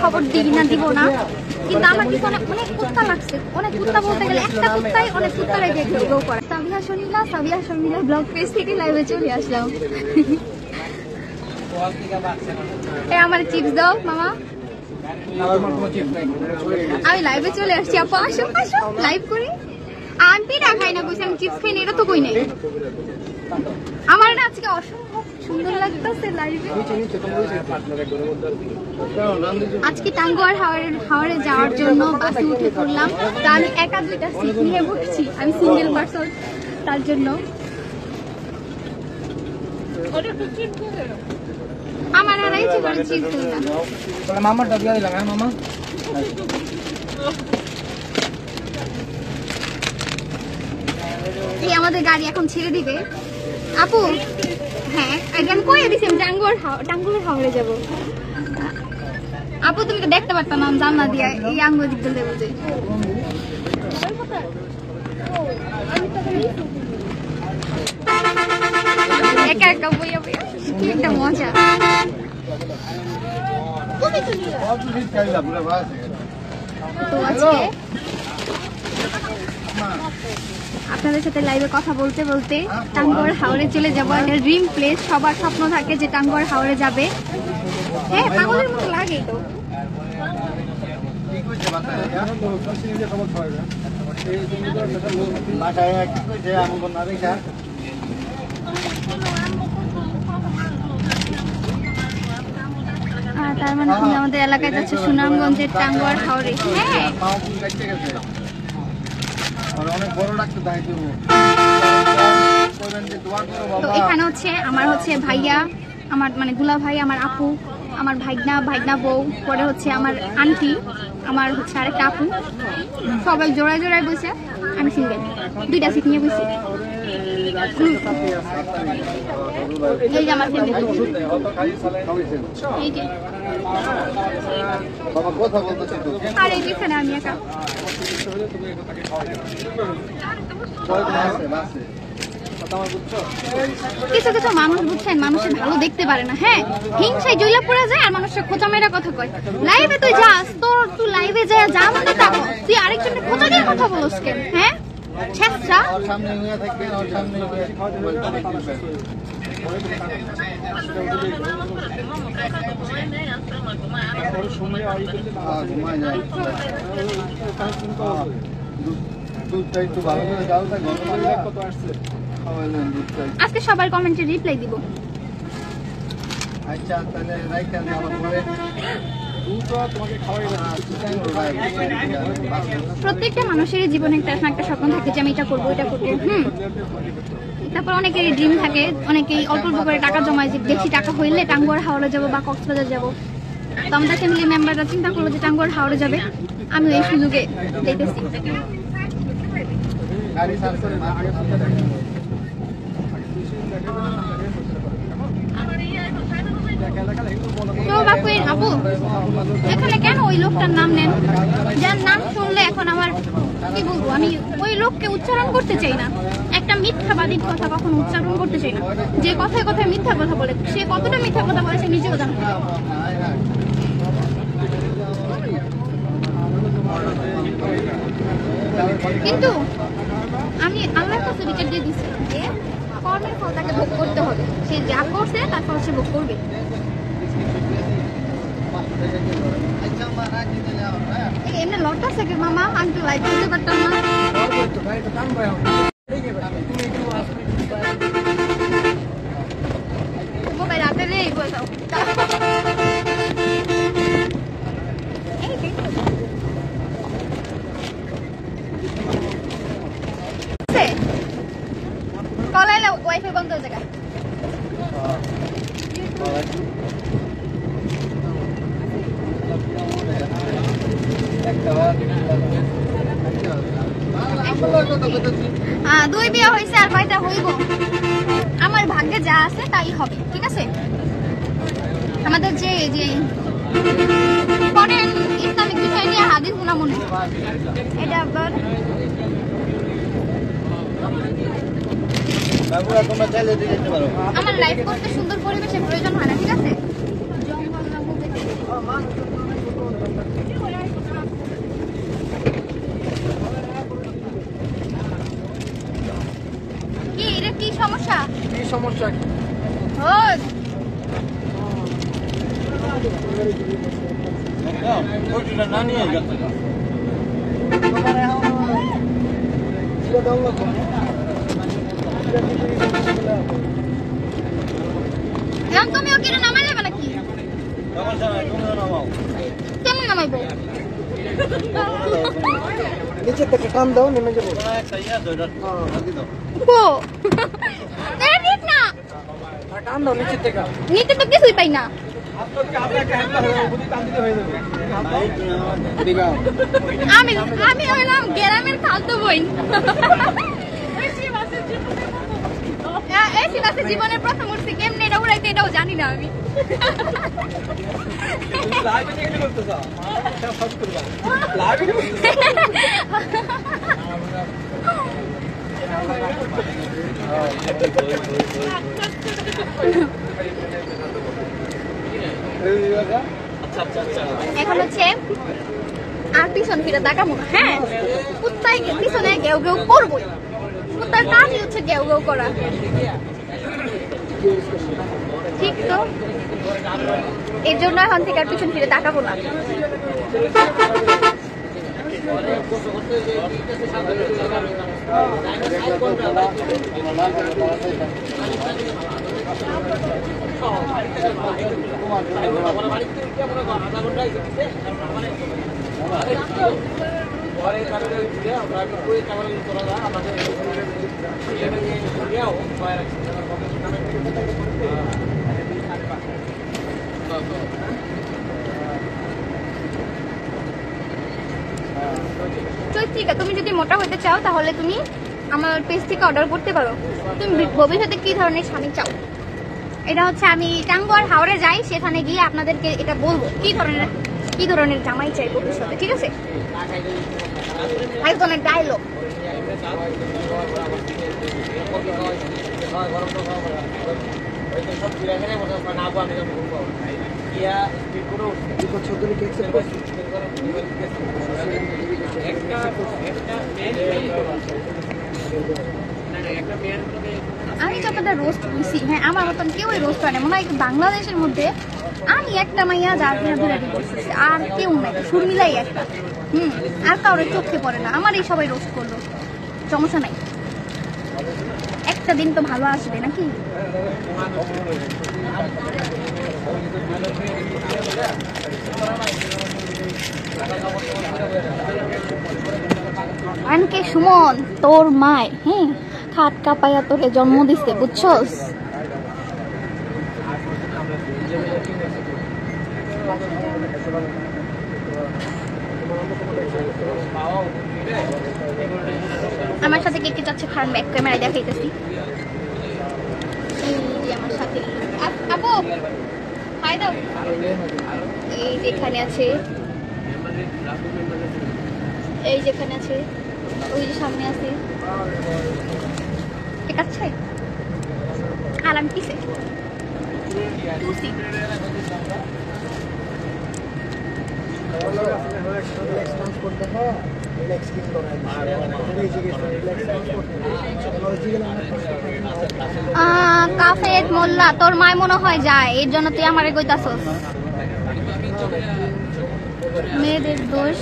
খবর দিই না দিব না, কিন্তু আমার কিছু অনেক কুত্তা লাগছে। অনেক কুত্তা বলতে গেলে একটা কুত্তাই অনেক কুত্তা রেখে গ্রো করে। সাবিয়া শর্মিলা ব্লগ পেজ থেকে লাইভে চলে আসলাম। আমার চিপস দাও মামা। আমি লাইভে চলে আসছি। আপু আসো আসো লাইভ করি। আন্টি না খাই না কইছি, আমি চিপস খাই না, এটা তো কই নাই। আমার না আজকে অসম্ভব সুন্দর লাগতেছে লাইভে। আজকে টাঙ্গুয়ার হাওরে যাওয়ার জন্য বাসে উঠে পড়লাম। তা আমি একা দুইটা সিট নিয়ে বসছি, আমি সিঙ্গেল পার্সন, তার জন্য আমার আর ইচ্ছে করে চিপস দিলাম। মামাটা দিয়ে দিলাম। হ্যাঁ মামা, এই আমাদের গাড়ি এখন ছেড়ে দিবে। আপু হ্যাঁ একজন কয়ে দিছি আমি টাঙ্গুয়ার হাওরে যাবো। আপু তুমি তো দেখতে পারতাম না জানলা দিয়ে এই আঙ্গুল দিক দিয়ে বুঝে। একা একা বইয়া বইয়া কি একটা মজা। তো আজকে আপনাদের সাথে লাইভে কথা বলতে বলতে টাঙ্গুয়ার হাওরে চলে যাবো। একটা ড্রিম প্লেস, সবার স্বপ্ন থাকে যে টাঙ্গুয়ার হাওরে যাবে। হ্যাঁ পাগলের মতো লাগে তো। তার মানে তুমি আমাদের এলাকায় যাচ্ছে সুনামগঞ্জের টাঙ্গুয়ার হাওরে। হ্যাঁ তো এখানে হচ্ছে আমার হচ্ছে ভাইয়া, আমার মানে দুলা ভাই, আমার আপু, আমার ভাইগনা বউ, পরে হচ্ছে আমার আন্টি, আমার হচ্ছে আরেকটা আপু, সবাই জোড়ায় জোড়ায় বসে। আমি সিঙ্গেল, দুইটা সিট নিয়ে বসি। এই যে আমার ফ্যামিলি, এই যে আর এই যেখানে আমি একা। কিছু কিছু মানুষ বুঝছেন, মানুষের ভালো দেখতে পারে না। হ্যাঁ হিংসায় জইলা পড়ে যায় আর মানুষের খোঁচা মেয়েরা কথা কয়। লাইভে তুই যাস, তোর তুই লাইভে যায় যা মনে তা তুই আরেকজনের খোঁচা দিয়ে কথা বলস কেন? হ্যাঁ ছেঁচড়া। আজকে সবার কমেন্টে রিপ্লাই দিব। আচ্ছা তাহলে রাইখা দেওয়ার পরে প্রত্যেকটা মানুষের জীবনে একটা স্বপ্ন থাকে যে আমি এটা করবো, এটা করবো। তারপর অনেকেরই ড্রিম থাকে, অনেকেই অল্প অল্প করে টাকা জমায় যে বেশি টাকা হইলে টাঙ্গুয়ার হাওরে যাবো বা কক্সবাজার যাবো। তো আমাদের ফ্যামিলি মেম্বাররা চিন্তা করলো যে টাঙ্গুয়ার হাওরে যাবে, আমি এই সুযোগে যেতেছি। তো আপু এখানে কেন ওই লোকটার নাম নেন, যার নাম শুনলে এখন আমার কি বলবো, আমি ওই লোককে উচ্চারণ করতে চাই না। একটা মিথ্যাবাদীর কথা কখনো উচ্চারণ করতে চাই না। যে কথায় কথায় মিথ্যা কথা বলে, সে কতটা মিথ্যা কথা বলে সে নিজেও জানে। কিন্তু আমি আল্লাহর কাছে বিচার দিয়ে দিচ্ছি যে কর্মের ফল তাকে ভোগ করতে হবে। সে যা করছে তার ফল সে ভোগ করবে। এমনি লটটা থাকে মামা, আমি তো লাইভ করতে পারতাম না। ভাই রাতে রে বসাও। কলাইলে ওয়াইফাই বন্ধ হয়ে যায়। দুই বিয়ে হয়েছে আর কয়টা হইব, আমার ভাগ্যে যা আছে তাই হবে। ঠিক আছে, আমাদের যে পড়েন ইসলামিক বিষয় নিয়ে হাদিস গুনা মনে, এটা আবার আমার লাইফ করতে সুন্দর পরিবেশের প্রয়োজন হয় না। ঠিক আছে, জঙ্গল কি এটা কি সমস্যা? কি সমস্যা কি? ওই না নিয়ে গেছে এখন তুমিও কিনে নামাই যাবে নাকি? কেমন নামাইবো? নিচে থেকে টান দাও, নেমে যাবো। ও এটা ঠিক না, টান দাও নিচে থেকে। নিতে তো কিছুই পাই না। আমি আমি হইলাম গ্রামের খালতো বোন। এই বাসে জীবনের প্রথম উঠছি, কেমনে এটা উড়াইতে এটাও জানি না আমি। এখন হচ্ছে আর পিছন ফিরে তাকাবো না। হ্যাঁ, কুত্তায় পিছনে গেউ গেউ করবোই। কুত্তার কাজই হচ্ছে গেউ গেউ করা, ঠিক তো? এর জন্য এখন থেকে আর পিছন ফিরে তাকাবো না। চৈত্রিকা, তুমি যদি মোটা হতে চাও তাহলে তুমি আমার পেজ থেকে অর্ডার করতে পারো। তুমি ভবিষ্যতে কি ধরনের স্বামী চাও? এটা হচ্ছে আমি টাঙ্গুয়ার হাওড়ে যাই, সেখানে গিয়ে আপনাদেরকে এটা বলবো কি ধরনের জামাই চাই ভবিষ্যতে, ঠিক আছে? একজনের ডায়লগ। আমি যতটা রোস্ট বুঝছি, হ্যাঁ আমার মতন কেউই রোস্ট হয় না মনে হয় বাংলাদেশের মধ্যে। আমি একটা মাইয়া যার কিনা বিরাটি করতেছি, আর কেউ নাই, শর্মিলাই একটা। আর কারোর চোখে পড়ে না, আমার এই সবাই রোস্ট করলো, সমস্যা নাই। একটা দিন তো ভালো আসবে নাকি? আনকে সুমন তোর মায় খাট কাপাইয়া তোরে জন্ম দিচ্ছে, বুঝছস? আমার সাথে কে কে যাচ্ছে খান ব্যাক ক্যামেরায় দেখাইতেছি। আমার সাথে আপু হাই দাও। এই যেখানে আছে, এই যেখানে আছে, ওই যে সামনে আছে, ঠিক আছে? আর আমি পিছে কাফের মোল্লা তোর মায় মনে হয় যায়, এর জন্য তুই আমারে কইতাছস। মেয়েদের দোষ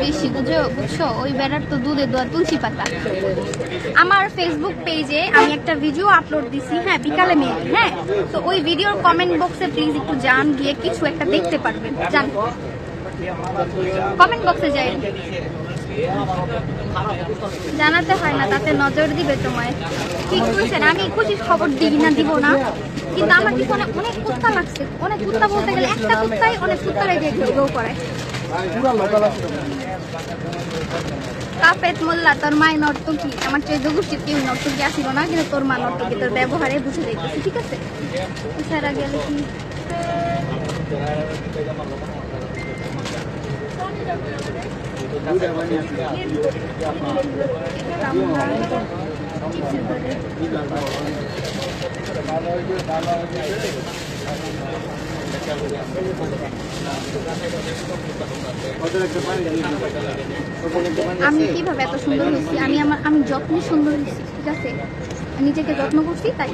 বেশি, বুঝছো? ওই বেড়ার তো দুধে দোয়া তুলসী পাতা। আমার ফেসবুক পেজে আমি একটা ভিডিও আপলোড দিছি, হ্যাঁ বিকালে মেয়ে, হ্যাঁ তো ওই ভিডিওর কমেন্ট বক্সে প্লিজ একটু যান, গিয়ে কিছু একটা দেখতে পারবেন। যান কমেন্ট বক্সে যাই, জানাতে হয় না, তাতে নজর দিবে তোমায়। ঠিক বলছেন, আমি খুশির খবর দিই না, দিব না, কিন্তু আমার পিছনে অনেক কুত্তা লাগছে। অনেক কুত্তা বলতে গেলে একটা কুত্তাই অনেক কুত্তারাই দিয়ে ঘেউ করায়। কাফেত মোল্লা তোর মায় নর্তকী, আমার চৈদ্দ গোষ্ঠীর কেউ নর্তকী আসিল না, কিন্তু তোর মা নর্তকী, তোর ব্যবহারে বুঝে দেখতেছি, ঠিক আছে? এছাড়া গেলে কি আমি কিভাবে এত সুন্দর হয়েছি? আমি যত্নে সুন্দর হয়েছি, ঠিক আছে? নিজেকে যত্ন করছি তাই।